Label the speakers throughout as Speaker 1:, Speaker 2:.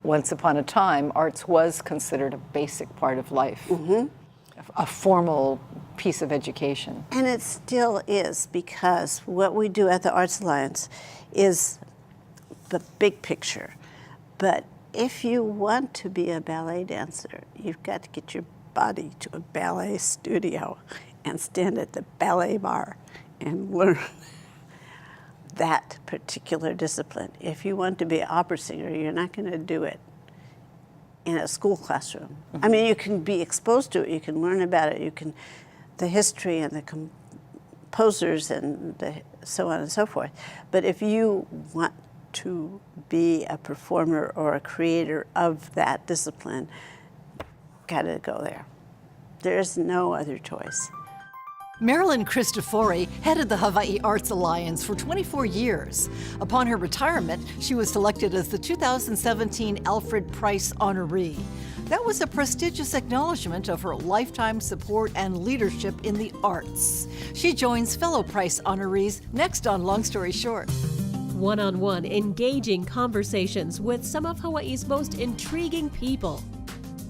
Speaker 1: Once upon a time, arts was considered a basic part of life, a formal piece of education.
Speaker 2: And it still is, because what we do at the Arts Alliance is the big picture. But if you want to be a ballet dancer, you've got to get your body to a ballet studio and stand at the ballet bar and learn that particular discipline. If you want to be an opera singer, you're not going to do it in a school classroom. I mean, you can be exposed to it, you can learn about it, you can, the history and the composers and so on and so forth. But if you want to be a performer or a creator of that discipline, gotta go there. There's no other choice.
Speaker 3: Marilyn Cristofori headed the Hawaii Arts Alliance for 24 years. Upon her retirement, she was selected as the 2017 Alfred Preis Honoree. That was a prestigious acknowledgement of her lifetime support and leadership in the arts. She joins fellow Preis honorees next on Long Story Short.
Speaker 4: One-on-one, engaging conversations with some of Hawaii's most intriguing people.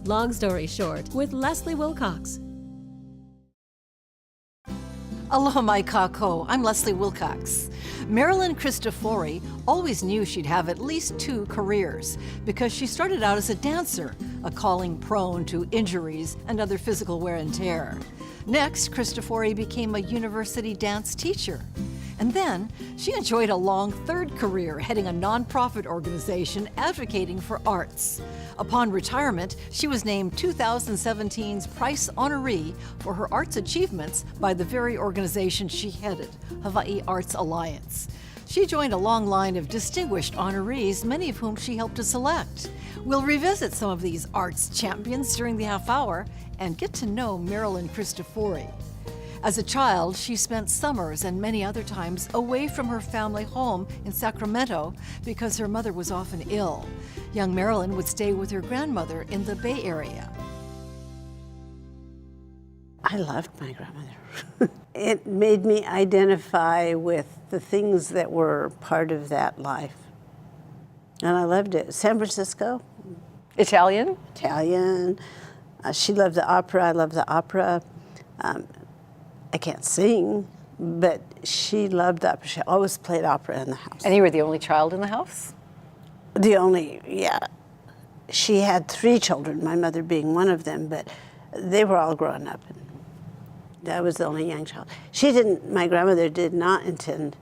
Speaker 4: Long Story Short with Leslie Wilcox.
Speaker 3: Aloha mai kako, I'm Leslie Wilcox. Marilyn Cristofori always knew she'd have at least 2 careers because she started out as a dancer, a calling prone to injuries and other physical wear and tear. Next, Cristofori became a university dance teacher. And then she enjoyed a long 3rd career heading a nonprofit organization advocating for arts. Upon retirement, she was named 2017's Preis Honoree for her arts achievements by the very organization she headed, Hawaii Arts Alliance. She joined a long line of distinguished honorees, many of whom she helped to select. We'll revisit some of these arts champions during the half hour and get to know Marilyn Cristofori. As a child, she spent summers and many other times away from her family home in Sacramento because her mother was often ill. Young Marilyn would stay with her grandmother in the Bay Area.
Speaker 2: I loved my grandmother. It made me identify with the things that were part of that life. And I loved it. San Francisco.
Speaker 1: Italian?
Speaker 2: Italian. She loved the opera. I loved the opera. I can't sing, but she loved opera. She always played opera in the house.
Speaker 1: And you were the only child in the house?
Speaker 2: The only, yeah. She had 3 children, my mother being one of them, but they were all grown up. And I was the only young child. My grandmother did not intend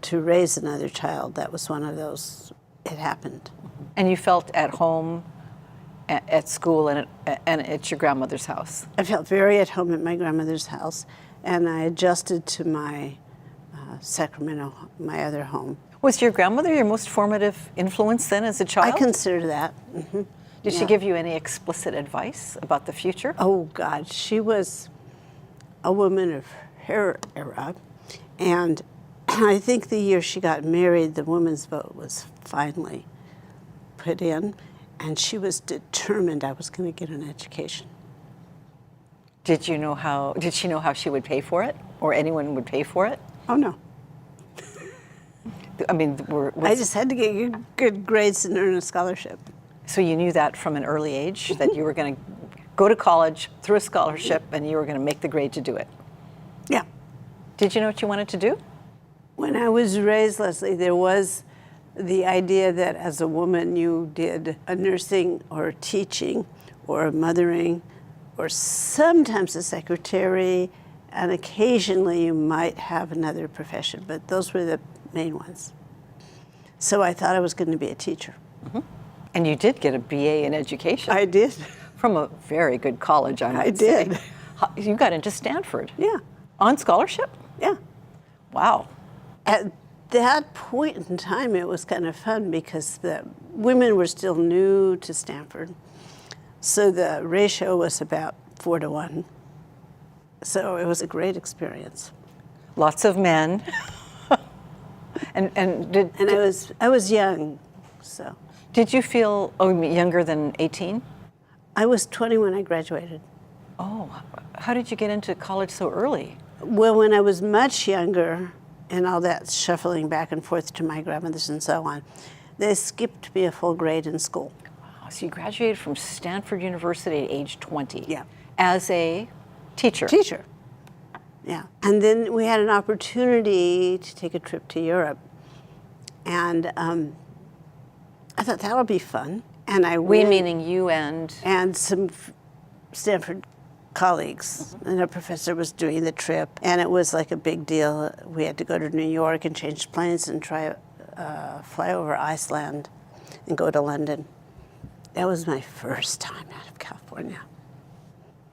Speaker 2: to raise another child. That was one of those, it happened.
Speaker 1: And you felt at home at school and at your grandmother's house?
Speaker 2: I felt very at home at my grandmother's house, and I adjusted to my Sacramento, my other home.
Speaker 1: Was your grandmother your most formative influence then as a child?
Speaker 2: I consider that.
Speaker 1: Did she give you any explicit advice about the future?
Speaker 2: Oh, God. She was a woman of her era, and I think the year she got married, the women's vote was finally put in, and she was determined I was going to get an education.
Speaker 1: Did she know how she would pay for it, or anyone would pay for it?
Speaker 2: Oh, no.
Speaker 1: I mean,
Speaker 2: I just had to get good grades and earn a scholarship.
Speaker 1: So you knew that from an early age, that you were going to go to college through a scholarship and you were going to make the grade to do it?
Speaker 2: Yeah.
Speaker 1: Did you know what you wanted to do?
Speaker 2: When I was raised, Leslie, there was the idea that as a woman you did a nursing or teaching or a mothering or sometimes a secretary, and occasionally you might have another profession, but those were the main ones. So I thought I was going to be a teacher.
Speaker 1: And you did get a BA in education.
Speaker 2: I did.
Speaker 1: From a very good college, I might
Speaker 2: say.
Speaker 1: did. You got into Stanford?
Speaker 2: Yeah.
Speaker 1: On scholarship?
Speaker 2: Yeah.
Speaker 1: Wow.
Speaker 2: At that point in time, it was kind of fun because the women were still new to Stanford. So the ratio was about 4 to 1. So it was a great experience.
Speaker 1: Lots of men. and
Speaker 2: I was young, so.
Speaker 1: Did you feel younger than 18?
Speaker 2: I was 20 when I graduated.
Speaker 1: Oh, how did you get into college so early?
Speaker 2: Well, when I was much younger, and all that shuffling back and forth to my grandmother's and so on, they skipped me a full grade in school.
Speaker 1: So you graduated from Stanford University at age 20.
Speaker 2: Yeah.
Speaker 1: As a teacher.
Speaker 2: Teacher. Yeah. And then we had an opportunity to take a trip to Europe. And I thought that'll be fun. And I
Speaker 1: We
Speaker 2: went,
Speaker 1: meaning you and
Speaker 2: some Stanford colleagues. And a professor was doing the trip. And it was like a big deal. We had to go to New York and change planes and try fly over Iceland and go to London. That was my first time out of California.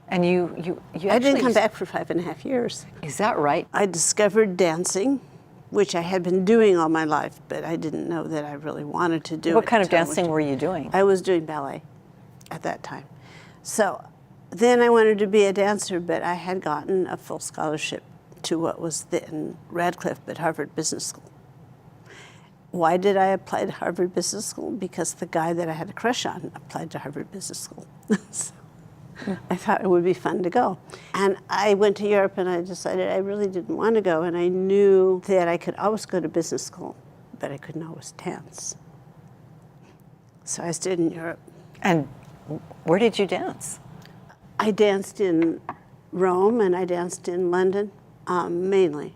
Speaker 1: And you
Speaker 2: I didn't
Speaker 1: actually-
Speaker 2: come back for 5.5 years.
Speaker 1: Is that right?
Speaker 2: I discovered dancing, which I had been doing all my life, but I didn't know that I really wanted to do it.
Speaker 1: What kind of
Speaker 2: until I went
Speaker 1: dancing
Speaker 2: to-
Speaker 1: were you doing?
Speaker 2: I was doing ballet at that time. So then I wanted to be a dancer, but I had gotten a full scholarship to what was then Radcliffe, but Harvard Business School. Why did I apply to Harvard Business School? Because the guy that I had a crush on applied to Harvard Business School. So I thought it would be fun to go. And I went to Europe and I decided I really didn't want to go. And I knew that I could always go to business school, but I couldn't always dance. So I stayed in Europe.
Speaker 1: And where did you dance?
Speaker 2: I danced in Rome and I danced in London, mainly.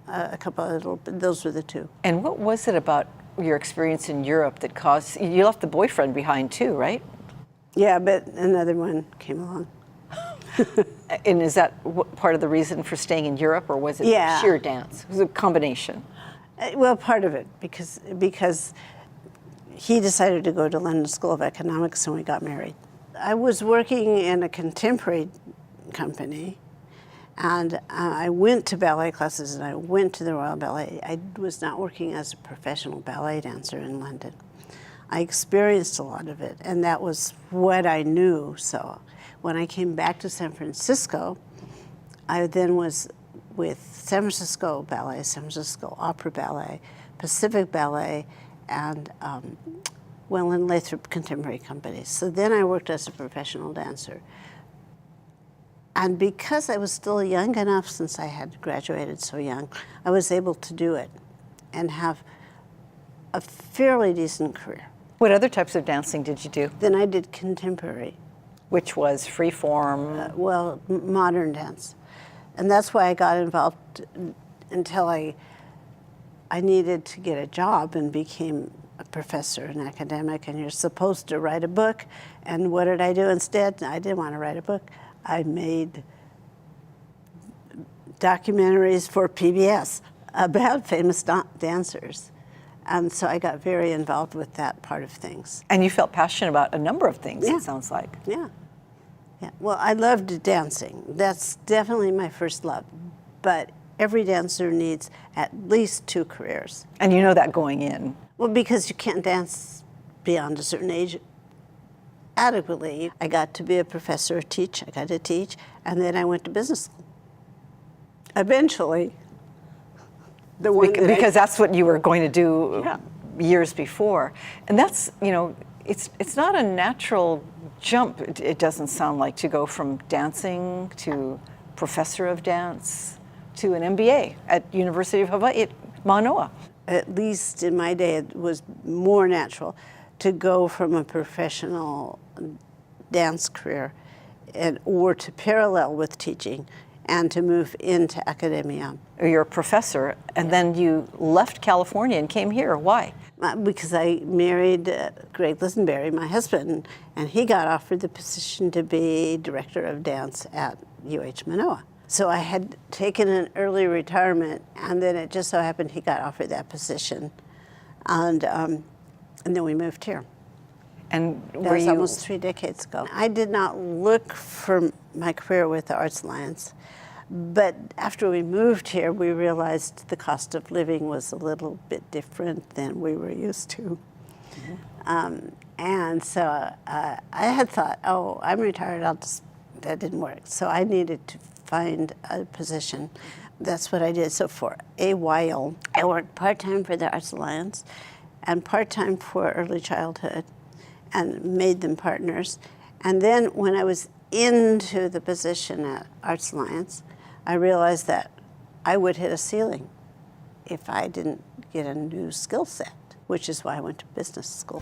Speaker 2: A couple of little, but those were the two.
Speaker 1: And what was it about your experience in Europe that caused, you left the boyfriend behind too, right?
Speaker 2: Yeah, but another one came along.
Speaker 1: And is that part of the reason for staying in Europe, or was it
Speaker 2: Yeah.
Speaker 1: sheer dance? It was a combination.
Speaker 2: Well, part of it, because he decided to go to London School of Economics and we got married. I was working in a contemporary company, and I went to ballet classes and I went to the Royal Ballet. I was not working as a professional ballet dancer in London. I experienced a lot of it, and that was what I knew. So when I came back to San Francisco, I then was with San Francisco Ballet, San Francisco Opera Ballet, Pacific Ballet, and and Lathrop Contemporary Companies. So then I worked as a professional dancer. And because I was still young enough, since I had graduated so young, I was able to do it and have a fairly decent career.
Speaker 1: What other types of dancing did you do?
Speaker 2: Then I did contemporary,
Speaker 1: Which was free form?
Speaker 2: modern dance. And that's why I got involved until I needed to get a job and became a professor, an academic, and you're supposed to write a book. And what did I do instead? I didn't want to write a book. I made documentaries for PBS about famous dancers. And so I got very involved with that part of things.
Speaker 1: And you felt passionate about a number of things,
Speaker 2: Yeah.
Speaker 1: it sounds like.
Speaker 2: Yeah. Yeah. Well, I loved dancing. That's definitely my first love. But every dancer needs at least 2 careers.
Speaker 1: And you know that going in.
Speaker 2: Well, because you can't dance beyond a certain age adequately. I got to be a professor, I got to teach, and then I went to business school. Eventually, the one that
Speaker 1: Because that's what you were going to do
Speaker 2: Yeah.
Speaker 1: years before. And that's, it's not a natural jump, it doesn't sound like, to go from dancing to professor of dance to an MBA at University of Hawaii at Manoa.
Speaker 2: at least in my day, it was more natural to go from a professional dance career or to parallel with teaching and to move into academia.
Speaker 1: You're a professor, and then you left California and came here. Why?
Speaker 2: Because I married Greg Lisenberry, my husband, and he got offered the position to be director of dance at UH Manoa. So I had taken an early retirement, and then it just so happened he got offered that position, and then we moved here.
Speaker 1: And
Speaker 2: That
Speaker 1: were
Speaker 2: was
Speaker 1: you
Speaker 2: almost 3 decades ago. I did not look for my career with the Arts Alliance, but after we moved here, we realized the cost of living was a little bit different than we were used to. Mm-hmm. And so I had thought, oh, I'm retired, that didn't work. So I needed to find a position. That's what I did. So for a while, I worked part-time for the Arts Alliance and part-time for early childhood, and made them partners. And then when I was into the position at Arts Alliance, I realized that I would hit a ceiling if I didn't get a new skill set, which is why I went to business school.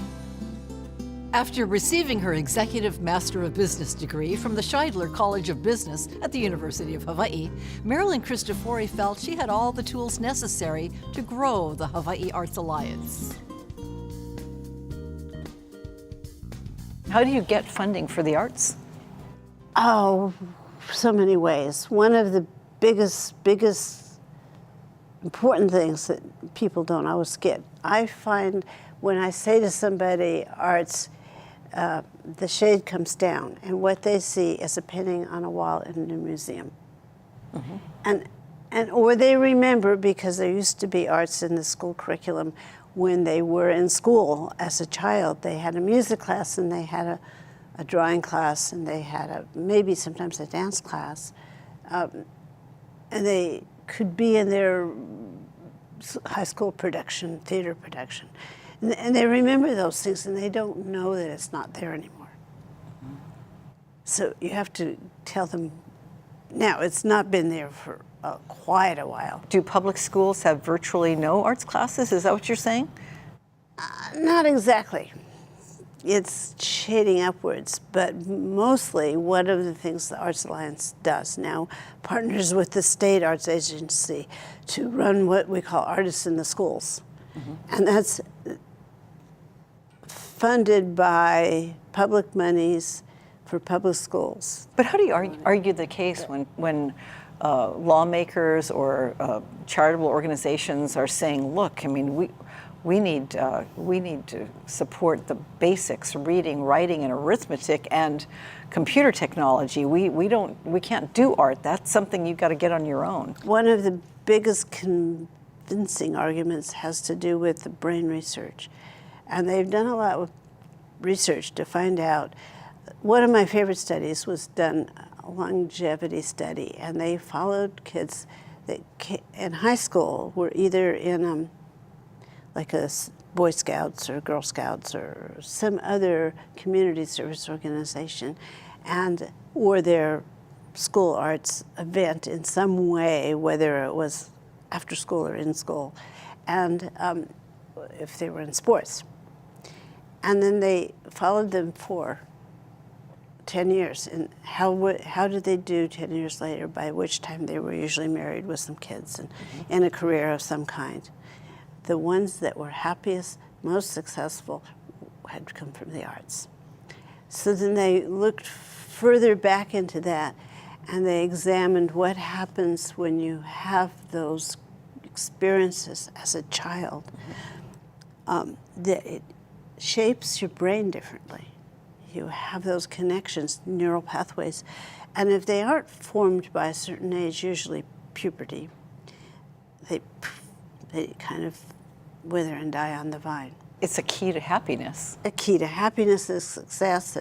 Speaker 3: After receiving her Executive Master of Business degree from the Scheidler College of Business at the University of Hawaii, Marilyn Cristofori felt she had all the tools necessary to grow the Hawaii Arts Alliance.
Speaker 1: How do you get funding for the arts?
Speaker 2: Oh, so many ways. One of the biggest important things that people don't always get. I find when I say to somebody arts, the shade comes down, and what they see is a painting on a wall in a museum. Mm-hmm. Or they remember, because there used to be arts in the school curriculum when they were in school as a child. They had a music class, and they had a drawing class, and they had maybe sometimes a dance class. And they could be in their high school production, theater production. And they remember those things, and they don't know that it's not there anymore. Mm-hmm. So you have to tell them, now it's not been there for quite a while.
Speaker 1: Do public schools have virtually no arts classes? Is that what you're saying?
Speaker 2: Not exactly. It's shading upwards, but mostly one of the things the Arts Alliance does now partners with the state arts agency to run what we call Artists in the Schools. Mm-hmm. And that's funded by public monies for public schools.
Speaker 1: But how do you argue the case when lawmakers or charitable organizations are saying, look, I mean, we need to support the basics, reading, writing, and arithmetic, and computer technology. We can't do art. That's something you've got to get on your own.
Speaker 2: One of the biggest convincing arguments has to do with the brain research. And they've done a lot with research to find out. One of my favorite studies was done, a longevity study, and they followed kids that in high school were either in like a Boy Scouts or Girl Scouts or some other community service organization, or their school arts event in some way, whether it was after school or in school, and if they were in sports. And then they followed them for 10 years. And how did they do 10 years later, by which time they were usually married with some kids and in a career of some kind. The ones that were happiest, most successful, had come from the arts. So then they looked further back into that, and they examined what happens when you have those experiences as a child. That it shapes your brain differently. You have those connections, neural pathways, and if they aren't formed by a certain age, usually puberty, they kind of wither and die on the vine.
Speaker 1: It's a key to happiness.
Speaker 2: A key to happiness is success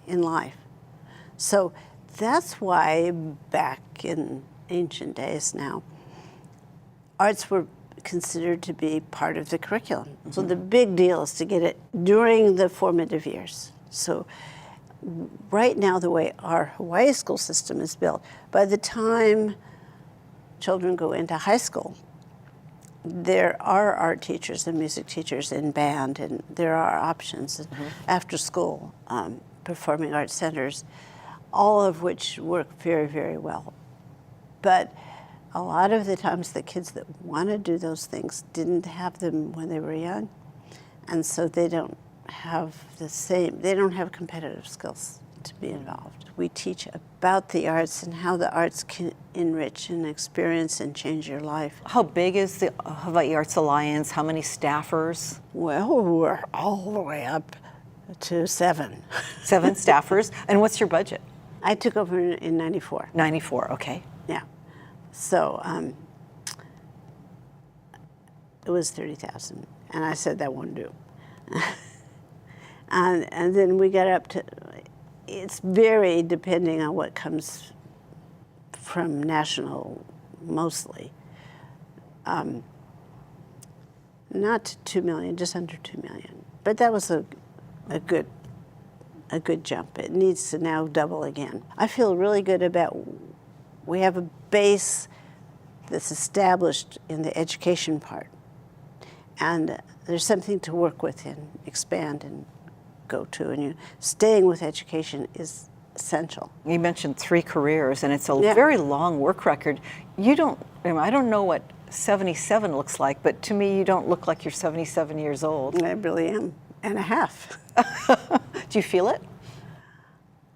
Speaker 2: in life. So that's why back in ancient days now, arts were considered to be part of the curriculum. Mm-hmm. So the big deal is to get it during the formative years. So right now, the way our Hawaii school system is built, by the time children go into high school, there are art teachers and music teachers in band, and there are options after school performing arts centers, all of which work very, very well. But a lot of the times the kids that want to do those things didn't have them when they were young, and so they don't have they don't have competitive skills to be involved. We teach about the arts and how the arts can enrich and experience and change your life.
Speaker 1: How big is the Hawaii Arts Alliance? How many staffers?
Speaker 2: Well, we're all the way up to 7.
Speaker 1: 7 staffers. And what's your budget?
Speaker 2: I took over in 94.
Speaker 1: 94, okay.
Speaker 2: Yeah. So it was 30,000, and I said that won't do. And then we got up to, it's very depending on what comes from national, mostly. Not to 2 million, just under 2 million. But that was a good jump. It needs to now double again. I feel really good about, we have a base that's established in the education part. And there's something to work with and expand and go to, and staying with education is essential.
Speaker 1: You mentioned 3 careers, and it's a
Speaker 2: Yeah.
Speaker 1: very long work record. I don't know what 77 looks like, but to me, you don't look like you're 77 years old.
Speaker 2: I really am, and a half.
Speaker 1: Do you feel it?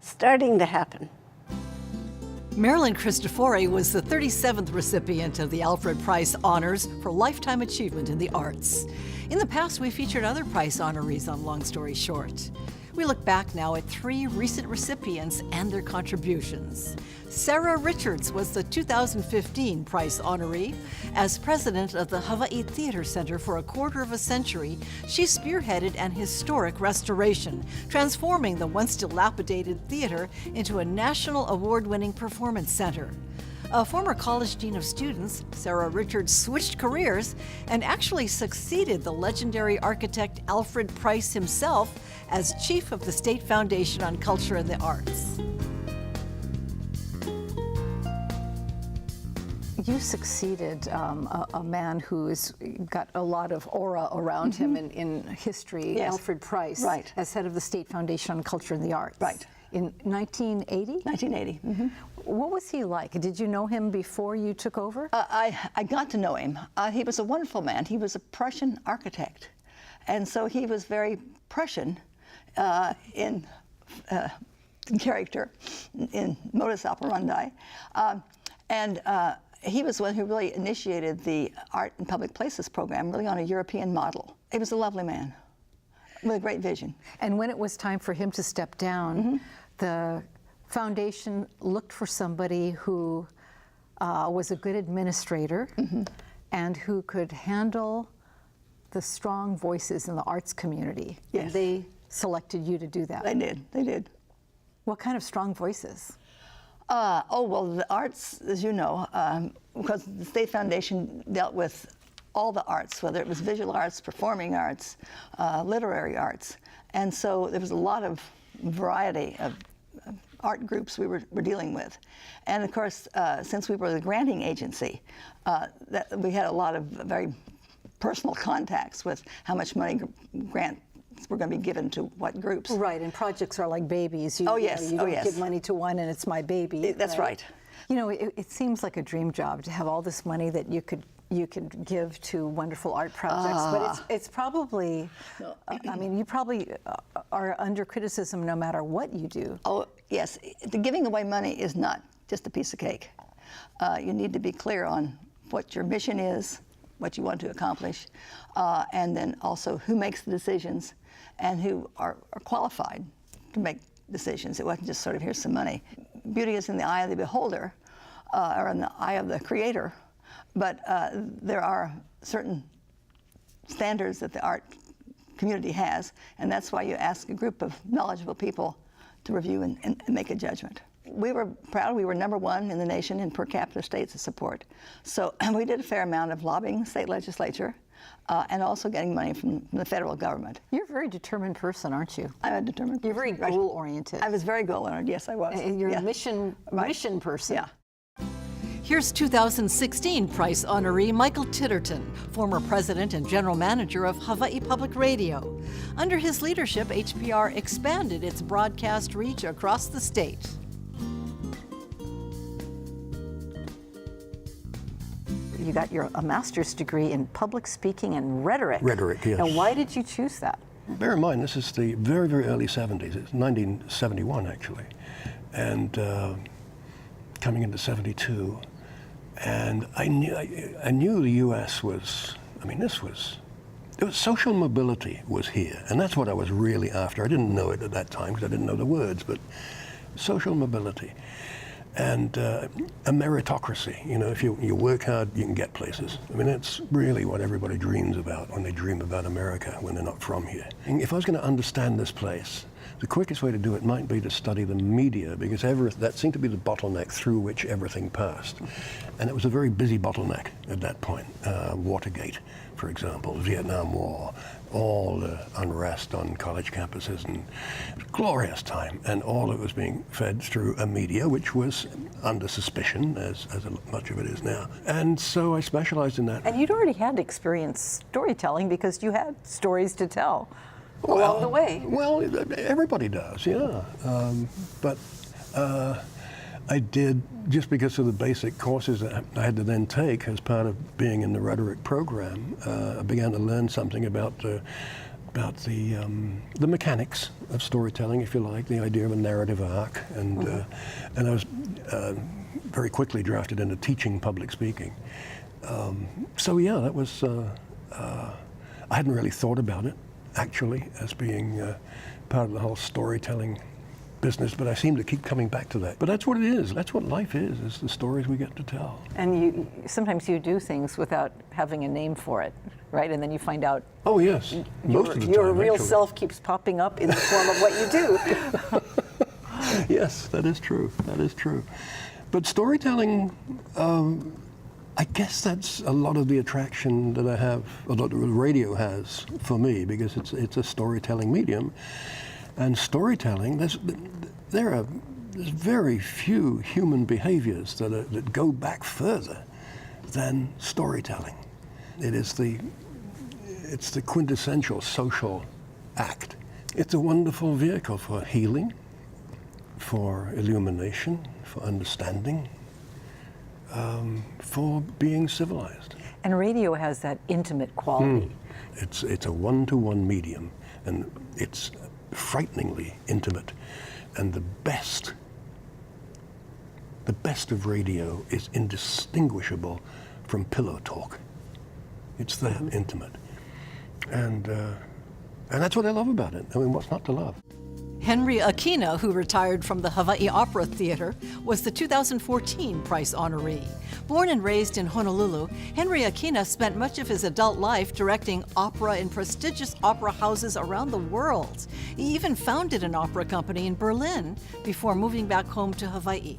Speaker 2: Starting to happen.
Speaker 3: Marilyn Cristofori was the 37th recipient of the Alfred Preis Honors for Lifetime Achievement in the Arts. In the past, we featured other Preis honorees on Long Story Short. We look back now at 3 recent recipients and their contributions. Sarah Richards was the 2015 Preis honoree. As president of the Hawaii Theater Center for a quarter of a century, she spearheaded an historic restoration, transforming the once dilapidated theater into a national award-winning performance center. A former college dean of students, Sarah Richards switched careers and actually succeeded the legendary architect Alfred Preis himself as chief of the State Foundation on Culture and the Arts.
Speaker 1: You succeeded a man who's got a lot of aura around him in history,
Speaker 5: Yes.
Speaker 1: Alfred Preis,
Speaker 5: Right.
Speaker 1: as head of the State Foundation on Culture and the Arts.
Speaker 5: Right.
Speaker 1: In 1980?
Speaker 5: 1980.
Speaker 1: What was he like? Did you know him before you took over?
Speaker 5: I got to know him. He was a wonderful man. He was a Prussian architect. And so he was very Prussian in character, in modus operandi. He was the one who really initiated the Art in Public Places program, really on a European model. He was a lovely man with a great vision.
Speaker 1: And when it was time for him to step down, the foundation looked for somebody who was a good administrator and who could handle the strong voices in the arts community.
Speaker 5: Yes.
Speaker 1: And they selected you to do that.
Speaker 5: They did, they did.
Speaker 1: What kind of strong voices?
Speaker 5: Well, the arts, as you know, because the State Foundation dealt with all the arts, whether it was visual arts, performing arts, literary arts. And so there was a lot of variety of art groups we were dealing with. And of course, since we were the granting agency, that we had a lot of very personal contacts with how much money grants were going to be given to what groups.
Speaker 1: Right, and projects are like babies. You don't give money to one and it's my baby.
Speaker 5: That's right.
Speaker 1: You know, it seems like a dream job to have all this money that you could give to wonderful art projects, but it's probably, I mean, you probably are under criticism no matter what you do.
Speaker 5: Oh, yes. The giving away money is not just a piece of cake. You need to be clear on what your mission is, what you want to accomplish, and then also who makes the decisions and who are qualified to make decisions. It wasn't just sort of, here's some money. Beauty is in the eye of the beholder, or in the eye of the creator, but there are certain standards that the art community has, and that's why you ask a group of knowledgeable people to review and make a judgment. We were proud. We were #1 in the nation in per capita state support. So we did a fair amount of lobbying the state legislature and also getting money from the federal government.
Speaker 1: You're a very determined person, aren't you?
Speaker 5: I'm a determined
Speaker 1: You're very
Speaker 5: person.
Speaker 1: goal-oriented.
Speaker 5: I was very goal-oriented, yes, I was.
Speaker 1: You're
Speaker 5: Yeah.
Speaker 1: a mission person.
Speaker 5: Yeah.
Speaker 3: Here's 2016 Preis honoree Michael Titterton, former president and general manager of Hawaii Public Radio. Under his leadership, HPR expanded its broadcast reach across the state.
Speaker 1: You got a master's degree in public speaking and rhetoric.
Speaker 6: Rhetoric, yes.
Speaker 1: Now, why did you choose that?
Speaker 6: Bear in mind, this is the very, very early 70s. It's 1971, actually, and coming into 72. And I knew the U.S. was, social mobility was here, and that's what I was really after. I didn't know it at that time because I didn't know the words, but social mobility. And a meritocracy. You know, if you work hard, you can get places. I mean, that's really what everybody dreams about when they dream about America, when they're not from here. And if I was going to understand this place, the quickest way to do it might be to study the media, because that seemed to be the bottleneck through which everything passed. And it was a very busy bottleneck at that point. Watergate, for example, the Vietnam War, all the unrest on college campuses, and it was a glorious time. And all of it was being fed through a media which was under suspicion, as much of it is now. And so I specialized in that.
Speaker 1: And you'd already had experience storytelling because you had stories to tell. along the way.
Speaker 6: Well, everybody does, yeah. But I did, just because of the basic courses that I had to then take as part of being in the rhetoric program, I began to learn something about the mechanics of storytelling, if you like, the idea of a narrative arc, and I was very quickly drafted into teaching public speaking. So yeah, that was, I hadn't really thought about it, actually, as being part of the whole storytelling business, but I seem to keep coming back to that. But that's what it is. That's what life is the stories we get to tell.
Speaker 1: And sometimes you do things without having a name for it, right? And then you find out.
Speaker 6: Oh yes, most of the time.
Speaker 1: Your real
Speaker 6: actually.
Speaker 1: self keeps popping up in the form of what you do.
Speaker 6: Yes, that is true. That is true. But storytelling, I guess that's a lot of the attraction that I have, or that radio has for me, because it's a storytelling medium. And storytelling, there's very few human behaviors that go back further than storytelling. It's the quintessential social act. It's a wonderful vehicle for healing, for illumination, for understanding, for being civilized.
Speaker 1: And radio has that intimate quality.
Speaker 6: It's a one-to-one medium, and it's frighteningly intimate. And the best of radio is indistinguishable from pillow talk. It's that intimate. And that's what I love about it. I mean, what's not to love?
Speaker 3: Henry Aquina, who retired from the Hawaii Opera Theater, was the 2014 Preis Honoree. Born and raised in Honolulu, Henry Aquina spent much of his adult life directing opera in prestigious opera houses around the world. He even founded an opera company in Berlin before moving back home to Hawaii.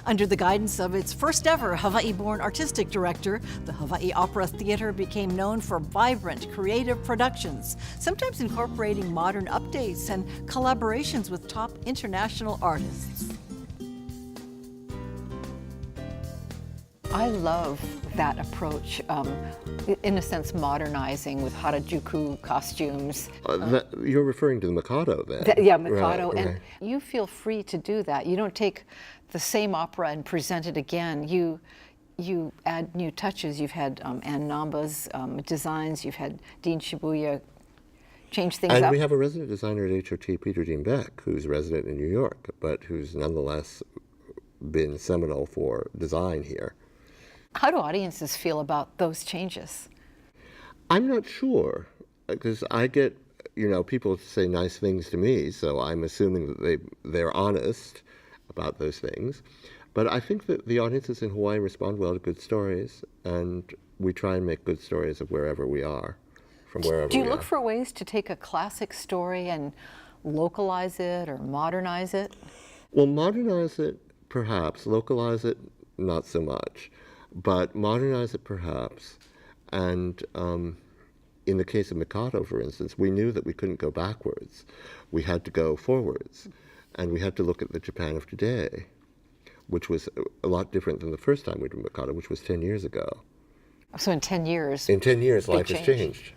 Speaker 3: Under the guidance of its first ever Hawaii-born artistic director, the Hawaii Opera Theater became known for vibrant, creative productions, sometimes incorporating modern updates and collaborations with top international artists.
Speaker 1: I love that approach, in a sense modernizing with Harajuku costumes.
Speaker 7: You're referring to the Mikado then?
Speaker 1: Yeah, Mikado.
Speaker 7: Right,
Speaker 1: and
Speaker 7: right.
Speaker 1: you feel free to do that. You don't take the same opera and present it again. You add new touches. You've had Ann Namba's designs. You've had Dean Shibuya change things
Speaker 7: And
Speaker 1: up.
Speaker 7: we have a resident designer at HOT, Peter Dean Beck, who's resident in New York, but who's nonetheless been seminal for design here.
Speaker 1: How do audiences feel about those changes?
Speaker 7: I'm not sure, because I get, people say nice things to me, so I'm assuming that they're honest about those things. But I think that the audiences in Hawaii respond well to good stories, and we try and make good stories of wherever we are, from wherever we are.
Speaker 1: Do you look for ways to take a classic story and localize it or modernize it?
Speaker 7: Well, modernize it, perhaps. Localize it, not so much. But modernize it, perhaps. And in the case of Mikado, for instance, we knew that we couldn't go backwards. We had to go forwards. And we had to look at the Japan of today, which was a lot different than the first time we did Mikado, which was 10 years ago.
Speaker 1: So in 10 years.
Speaker 7: In 10 years,
Speaker 1: big
Speaker 7: life has changed.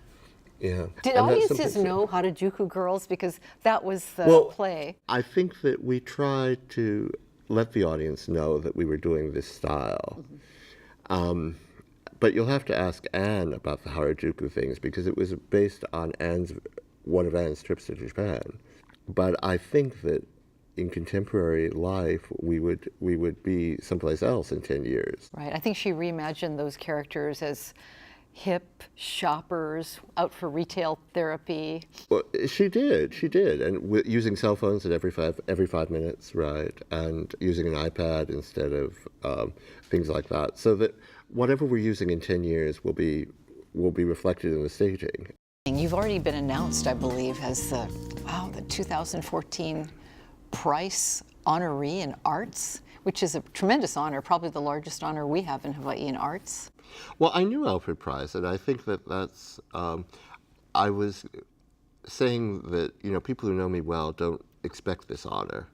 Speaker 7: Yeah.
Speaker 1: Did
Speaker 7: And that's
Speaker 1: audiences
Speaker 7: something-
Speaker 1: know Harajuku Girls? Because that was the play.
Speaker 7: I think that we tried to let the audience know that we were doing this style. But you'll have to ask Anne about the Harajuku things, because it was based on one of Anne's trips to Japan. But I think that in contemporary life, we would be someplace else in 10 years.
Speaker 1: Right. I think she reimagined those characters as hip shoppers out for retail therapy.
Speaker 7: Well, she did, and using cell phones at every 5 minutes, right, and using an iPad instead of things like that, so that whatever we're using in 10 years will be reflected in the staging.
Speaker 1: You've already been announced, I believe, as the 2014 Preis Honoree in Arts, which is a tremendous honor, probably the largest honor we have in Hawaii in arts.
Speaker 7: Well, I knew Alfred Preis, and I think that's. I was saying that people who know me well don't expect this honor,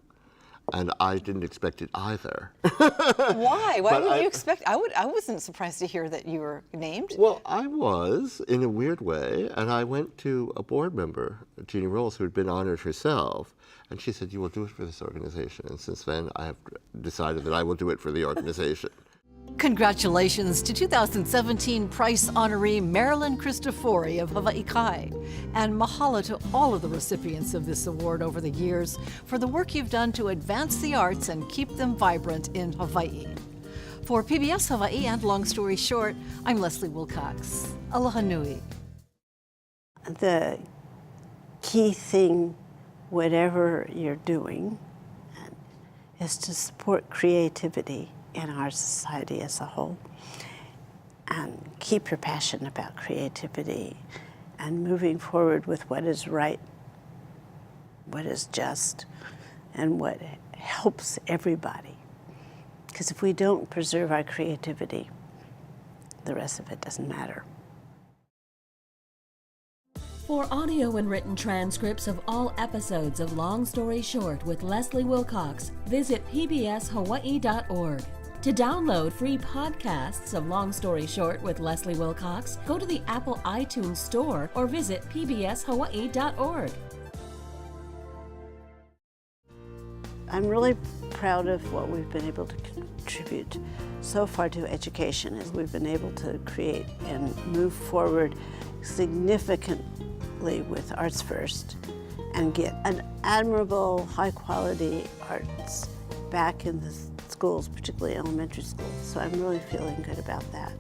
Speaker 7: And I didn't expect it either.
Speaker 1: Why? Why
Speaker 7: But
Speaker 1: would
Speaker 7: I-
Speaker 1: you expect? I wasn't surprised to hear that you were named.
Speaker 7: Well, I was, in a weird way, and I went to a board member, Jeannie Rolls, who had been honored herself, and she said, "You will do it for this organization." And since then, I have decided that I will do it for the organization.
Speaker 3: Congratulations to 2017 Price Honoree Marilyn Cristofori of Hawaii Kai, and mahalo to all of the recipients of this award over the years for the work you've done to advance the arts and keep them vibrant in Hawaii. For PBS Hawaii and Long Story Short, I'm Leslie Wilcox. Aloha nui.
Speaker 2: The key thing, whatever you're doing, is to support creativity in our society as a whole, and keep your passion about creativity and moving forward with what is right, what is just, and what helps everybody. Because if we don't preserve our creativity, the rest of it doesn't matter.
Speaker 4: For audio and written transcripts of all episodes of Long Story Short with Leslie Wilcox, visit pbshawaii.org. To download free podcasts of Long Story Short with Leslie Wilcox, go to the Apple iTunes Store or visit pbshawaii.org.
Speaker 2: I'm really proud of what we've been able to contribute so far to education, as we've been able to create and move forward significantly with Arts First and get an admirable, high-quality arts back in the schools, particularly elementary schools. So I'm really feeling good about that.